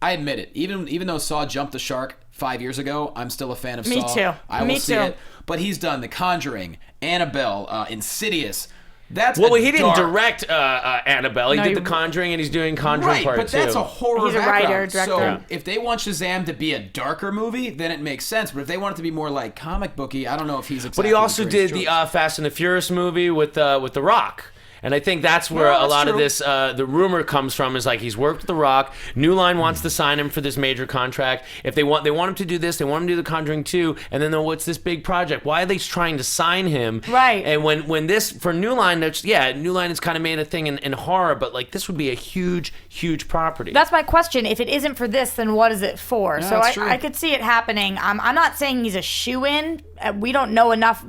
I admit it. Even though Saw jumped the shark 5 years ago, I'm still a fan of Saw. Me too. I will see it. But he's done The Conjuring, Annabelle, Insidious. He didn't direct Annabelle. He did The Conjuring, and he's doing Conjuring Part 2. But that's a horror He's a background. writer, director. So if they want Shazam to be a darker movie, then it makes sense. But if they want it to be more like comic booky, I don't know if he's exactly. But he also the did choice. the Fast and the Furious movie with The Rock. And I think that's where a lot of this, the rumor comes from, is like he's worked with The Rock. New Line wants to sign him for this major contract. If they want him to do this, they want him to do The Conjuring 2, and then what's this big project? Why are they trying to sign him? Right. And when this, for New Line, New Line has kind of made a thing in horror, but like this would be a huge, huge property. That's my question. If it isn't for this, then what is it for? Yeah, so that's true. I could see it happening. I'm not saying he's a shoo-in. We don't know enough.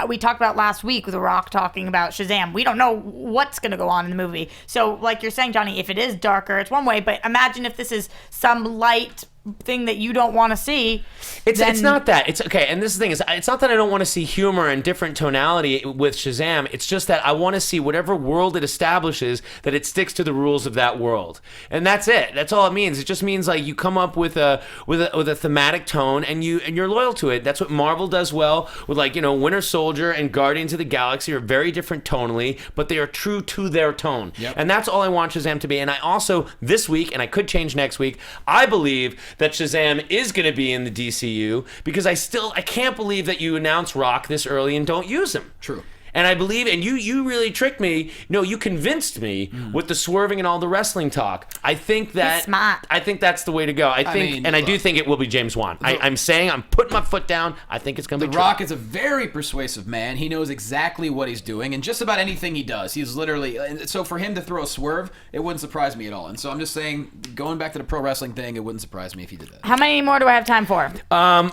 We talked about last week with The Rock talking about Shazam. We don't know what's going to go on in the movie. So like you're saying, Johnny, if it is darker, it's one way. But imagine if this is some light thing that you don't want to see. It's not that. It's okay. And this is the thing is, it's not that I don't want to see humor and different tonality with Shazam. It's just that I want to see whatever world it establishes, that it sticks to the rules of that world. And that's it. That's all it means. It just means like you come up with a thematic tone and you're loyal to it. That's what Marvel does well with Winter Soldier and Guardians of the Galaxy are very different tonally, but they are true to their tone. Yep. And that's all I want Shazam to be. And I also this week, and I could change next week, I believe that Shazam is going to be in the DCU because I can't believe that you announced Rock this early and don't use him. True. And I believe, and you really tricked me. No, you convinced me with the swerving and all the wrestling talk. I think that He's smart. I think that's the way to go. I do think it will be James Wan. I'm putting my foot down. I think it's going to be The Rock is a very persuasive man. He knows exactly what he's doing, and just about anything he does, he's literally. So for him to throw a swerve, it wouldn't surprise me at all. And so I'm just saying, going back to the pro wrestling thing, it wouldn't surprise me if he did that. How many more do I have time for? 1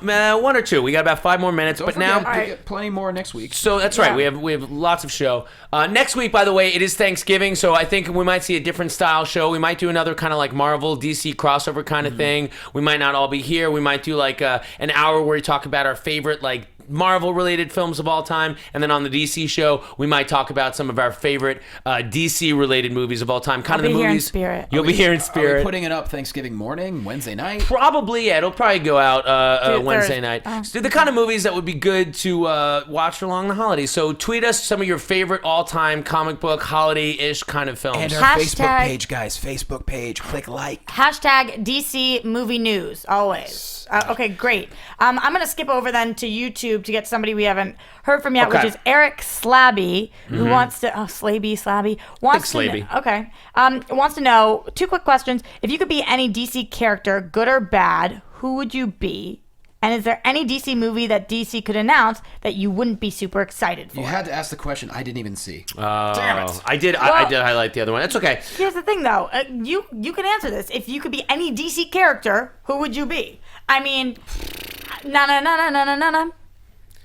or 2. We got about 5 more minutes, Don't but forget, now we get plenty more next week. So that's right. We have lots of show. Next week, by the way, it is Thanksgiving, so I think we might see a different style show. We might do another kind of like Marvel, DC crossover kind of thing. We might not all be here. We might do like an hour where we talk about our favorite like Marvel-related films of all time, and then on the DC show, we might talk about some of our favorite DC-related movies of all time. Kind of the movies. You'll be here in spirit. Are we putting it up Thanksgiving morning, Wednesday night? Probably, yeah. It'll probably go out Wednesday night. So the kind of movies that would be good to watch along the holidays. So tweet us some of your favorite all-time comic book holiday-ish kind of films. And our Facebook page, guys. Facebook page. Click like. Hashtag DC Movie News, always. Okay, great. I'm going to skip over then to YouTube to get somebody we haven't heard from yet, which is Eric Slabby, who wants to... Oh, Slabby. Wants to know 2 quick questions. If you could be any DC character, good or bad, who would you be? And is there any DC movie that DC could announce that you wouldn't be super excited for? You had to ask the question I didn't even see. Damn it. I did highlight the other one. That's okay. Here's the thing, though. You can answer this. If you could be any DC character, who would you be? I mean, no.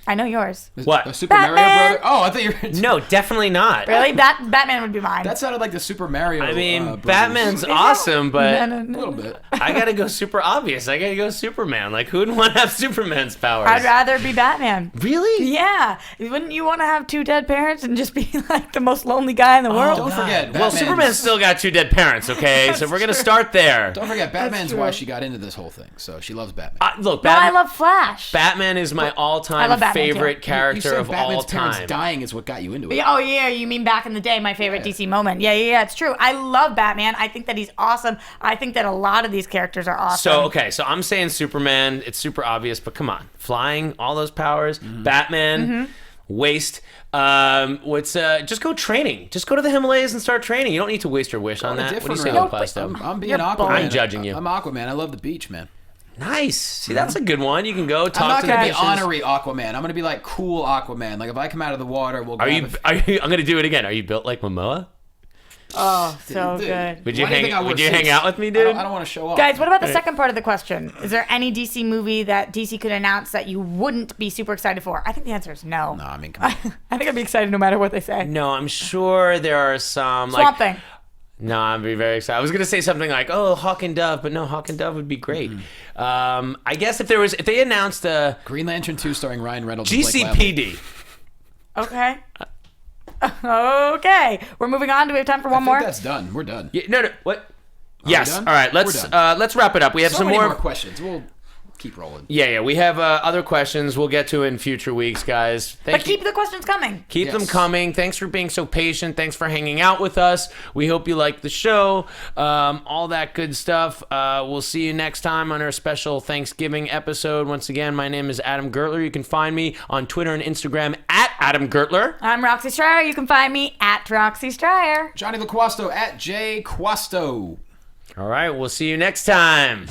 I know yours. What? The Super Mario brother? Oh, I thought you were... No, definitely not. Really? Batman would be mine. That sounded like the Super Mario I mean, Batman's awesome, but... A little bit. I gotta go super obvious. I gotta go Superman. Like, who wouldn't want to have Superman's powers? I'd rather be Batman. Really? Yeah. Wouldn't you want to have 2 dead parents and just be like the most lonely guy in the world? Don't forget, well, Superman's still got 2 dead parents, okay? So we're gonna start there. Don't forget, Batman's why she got into this whole thing. So she loves Batman. Look, I love Flash. Batman is my all-time favorite character of Batman's all time. parents dying is what got you into it. Oh, yeah, you mean back in the day, my favorite DC moment. Yeah, it's true. I love Batman. I think that he's awesome. I think that a lot of these characters are awesome. So I'm saying Superman. It's super obvious, but come on. Flying, all those powers. Batman, waste. Just go training. Just go to the Himalayas and start training. You don't need to waste your wish on that. What do you say, Plasto? I'm being Aquaman. I'm judging you. I'm Aquaman. I love the beach, man. Nice. See, that's a good one. You can go talk to the I'm not going to be fishes. honorary Aquaman. I'm going to be like cool Aquaman. Like if I come out of the water, we'll. I'm going to do it again. Are you built like Momoa? Oh, so good. Would you hang out with me, dude? I don't want to show off. Guys, what about the second part of the question? Is there any DC movie that DC could announce that you wouldn't be super excited for? I think the answer is no. No, I mean, come on. I think I'd be excited no matter what they say. No, I'm sure there are some. Swamp Thing. No, I'd be very excited. I was gonna say something like, "Oh, Hawk and Dove," but no, Hawk and Dove would be great. I guess if they announced a Green Lantern 2 starring Ryan Reynolds, GCPD. Okay. Okay, we're moving on. Do we have time for one more? That's done. We're done. Yeah, no. What? Yes. All right. Let's wrap it up. We have some many more questions. We'll keep rolling. Yeah. We have other questions we'll get to in future weeks, guys. Keep the questions coming. Keep them coming. Thanks for being so patient. Thanks for hanging out with us. We hope you like the show. All that good stuff. We'll see you next time on our special Thanksgiving episode. Once again, my name is Adam Gertler. You can find me on Twitter and Instagram at Adam Gertler. I'm Roxy Stryer. You can find me at Roxy Stryer. Johnny LaQuasto at J Quasto. All right. We'll see you next time.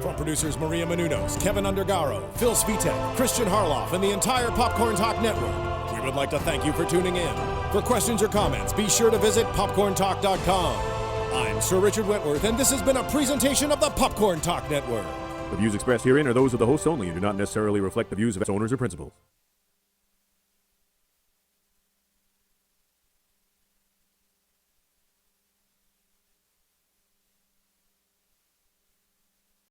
From producers Maria Menounos, Kevin Undergaro, Phil Svitek, Christian Harloff, and the entire Popcorn Talk Network, we would like to thank you for tuning in. For questions or comments, be sure to visit popcorntalk.com. I'm Sir Richard Wentworth, and this has been a presentation of the Popcorn Talk Network. The views expressed herein are those of the hosts only and do not necessarily reflect the views of its owners or principals.